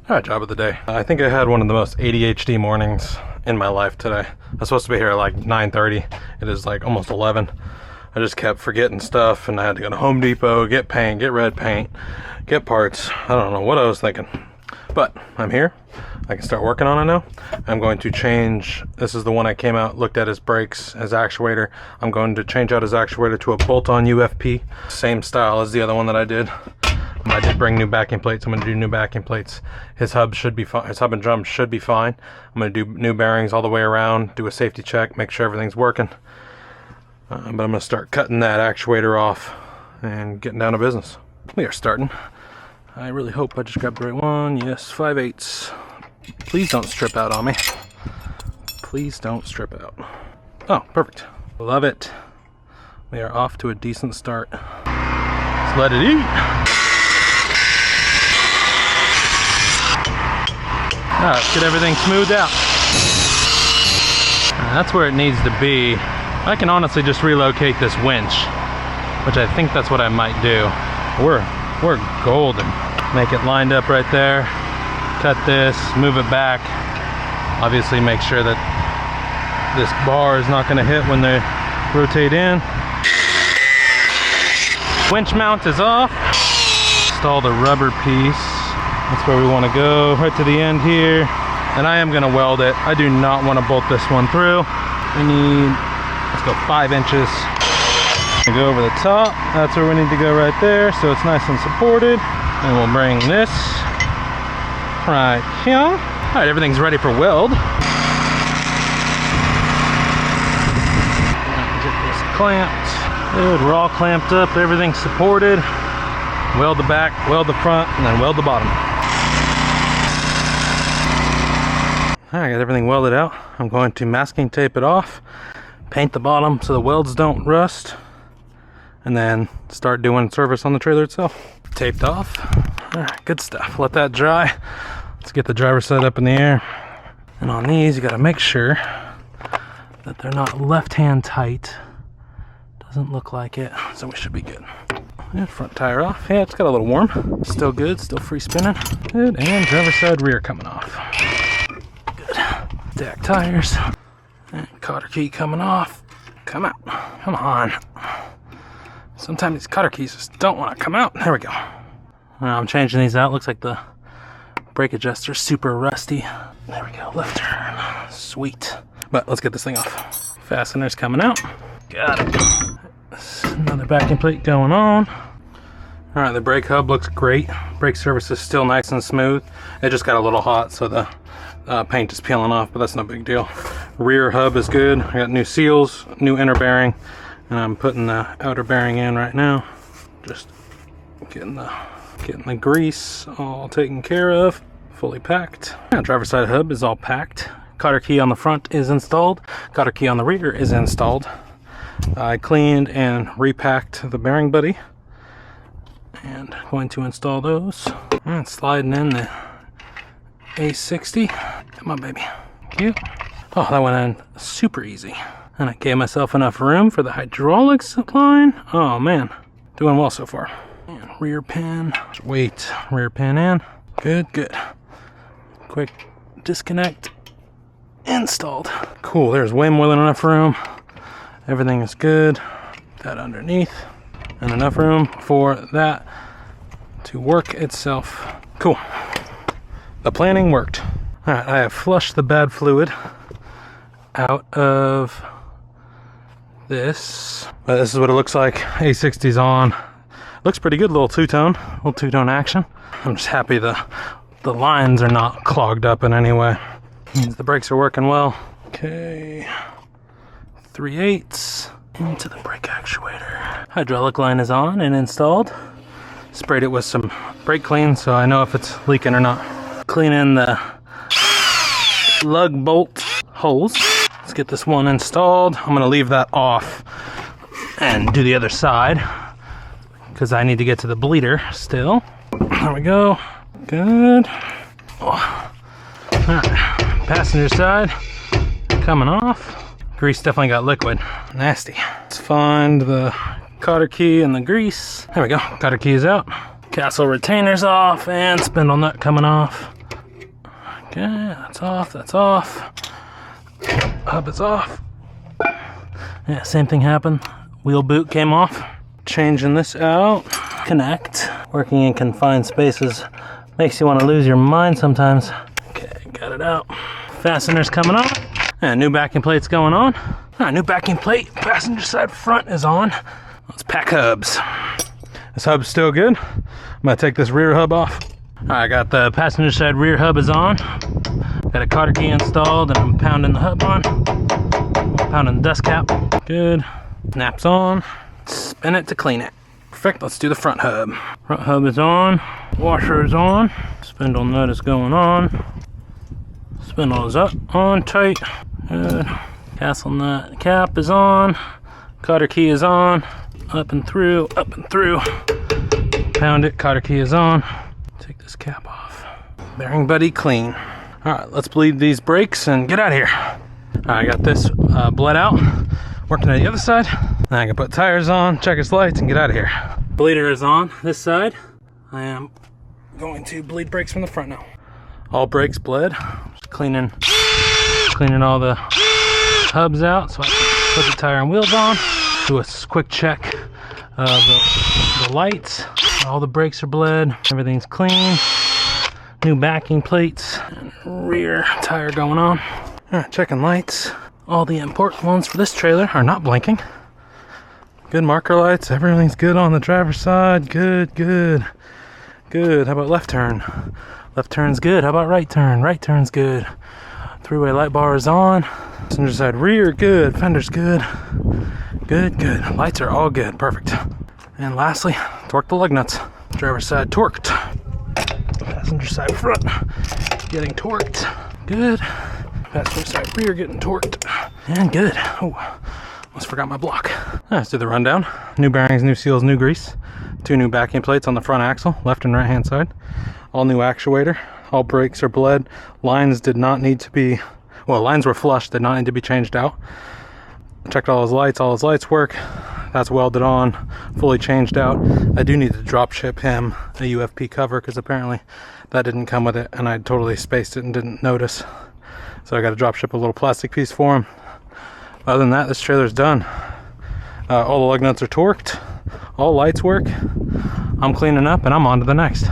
Alright, job of the day. I think I had one of the most ADHD mornings in my life today. I was supposed to be here at like 9:30. It is like almost 11. I just kept forgetting stuff, and I had to go to Home Depot, get paint, get red paint, get parts. I don't know what I was thinking. But I'm here. I can start working on it now. I'm going to change, this is the one I came out, looked at his brakes, his actuator. I'm going to change out his actuator to a bolt-on UFP. Same style as the other one that I did. I did bring new backing plates. I'm going to do new backing plates. His hub should be fine. His hub and drum should be fine. I'm going to do new bearings all the way around, do a safety check, make sure everything's working. But I'm going to start cutting that actuator off and getting down to business. We are starting. I really hope I just grabbed the right one. Yes, 5/8. Please don't strip out on me. Please don't strip out. Oh, perfect. Love it. We are off to a decent start. Let's let it eat. All right, get everything smoothed out. That's where it needs to be. I can honestly just relocate this winch, which I think that's what I might do. We're golden. Make it lined up right there. Cut this, move it back. Obviously make sure that this bar is not gonna hit when they rotate in. Winch mount is off. Install the rubber piece. That's where we want to go, right to the end here. And I am going to weld it. I do not want to bolt this one through. We need, let's go 5 inches. We go over the top. That's where we need to go right there, so it's nice and supported. And we'll bring this right here. All right, everything's ready for weld. Get this clamped. Good, we're all clamped up. Everything's supported. Weld the back, weld the front, and then weld the bottom. Alright, got everything welded out. I'm going to masking tape it off, paint the bottom so the welds don't rust, and then start doing service on the trailer itself. Taped off. Alright, good stuff. Let that dry. Let's get the driver side up in the air. And on these, you gotta make sure that they're not left-hand tight. Doesn't look like it, so we should be good. Yeah, front tire off. Yeah, it's got a little warm. Still good, still free spinning. Good, and driver side rear coming off. Good. Stack tires. And cotter key coming off. Come out. Come on. Sometimes these cotter keys just don't want to come out. There we go. I'm changing these out. Looks like the brake adjuster's super rusty. There we go. Left turn. Sweet. But let's get this thing off. Fasteners coming out. Got it. Another backing plate going on. All right, the brake hub looks great. Brake surface is still nice and smooth. It just got a little hot, so the paint is peeling off, but that's no big deal. Rear hub is good. I got new seals, new inner bearing, and I'm putting the outer bearing in right now. Just getting the grease all taken care of, fully packed. Yeah, driver's side hub is all packed. Cotter key on the front is installed. Cotter key on the rear is installed. I cleaned and repacked the bearing buddy and going to install those. And sliding in the A60. Come on, baby. Cute. Oh, that went in super easy. And I gave myself enough room for the hydraulics line. Oh man, doing well so far. And rear pin, wait, rear pin in. Good, good. Quick disconnect. Installed. Cool, there's way more than enough room. Everything is good. That underneath. And enough room for that to work itself. Cool. The planning worked. Alright, I have flushed the bad fluid out of this. This is what it looks like. A60's on. Looks pretty good, little two-tone action. I'm just happy the lines are not clogged up in any way. Means the brakes are working well. Okay. 3/8 into the brake actuator. Hydraulic line is on and installed. Sprayed it with some brake clean so I know if it's leaking or not. Cleaning the lug bolt holes. Let's get this one installed. I'm gonna leave that off and do the other side because I need to get to the bleeder still. There we go. Good. Oh. All right. Passenger side coming off. Grease definitely got liquid. Nasty. Let's find the cotter key and the grease. There we go. Cotter key is out. Castle retainer's off and spindle nut coming off. Okay, that's off, that's off. Hub is off. Yeah, same thing happened. Wheel boot came off. Changing this out. Connect. Working in confined spaces makes you want to lose your mind sometimes. Okay, got it out. Fasteners coming on. And new backing plate's going on. New backing plate, passenger side front is on. Let's pack hubs. This hub's still good. I'm gonna take this rear hub off. I got the passenger side rear hub is on. Got a cotter key installed and I'm pounding the hub on. Pounding the dust cap. Good. Naps on. Spin it to clean it. Perfect, let's do the front hub. Front hub is on. Washer is on. Spindle nut is going on. Spindle is up, on, tight. Good. Castle nut cap is on. Cotter key is on. Up and through, up and through. Pound it, cotter key is on. Take this cap off. Bearing buddy clean. All right, let's bleed these brakes and get out of here. All right, I got this bled out. Working on the other side. Now I can put tires on, check its lights, and get out of here. Bleeder is on this side. I am going to bleed brakes from the front now. All brakes bled. Just cleaning all the hubs out so I can put the tire and wheels on. Do a quick check of the lights. All the brakes are bled. Everything's clean. New backing plates. And rear tire going on. All right, checking lights. All the important ones for this trailer are not blinking. Good marker lights. Everything's good on the driver's side. Good, good, good. How about left turn? Left turn's good. How about right turn? Right turn's good. Three-way light bar is on. Passenger side rear, good. Fender's good. Good, good. Lights are all good. Perfect. And lastly, torque the lug nuts. Driver's side torqued. Passenger side front getting torqued. Good. Passenger side rear getting torqued. And good. Oh, almost forgot my block. Let's do the rundown. New bearings, new seals, new grease. 2 new backing plates on the front axle, left and right hand side. All new actuator. All brakes are bled. Lines did not need to be, well, lines were flushed, did not need to be changed out. Checked all his lights work. That's welded on, fully changed out. I do need to drop ship him a UFP cover because apparently that didn't come with it and I totally spaced it and didn't notice. So I got to drop ship a little plastic piece for him. Other than that, this trailer's done. All the lug nuts are torqued. All lights work. I'm cleaning up and I'm on to the next.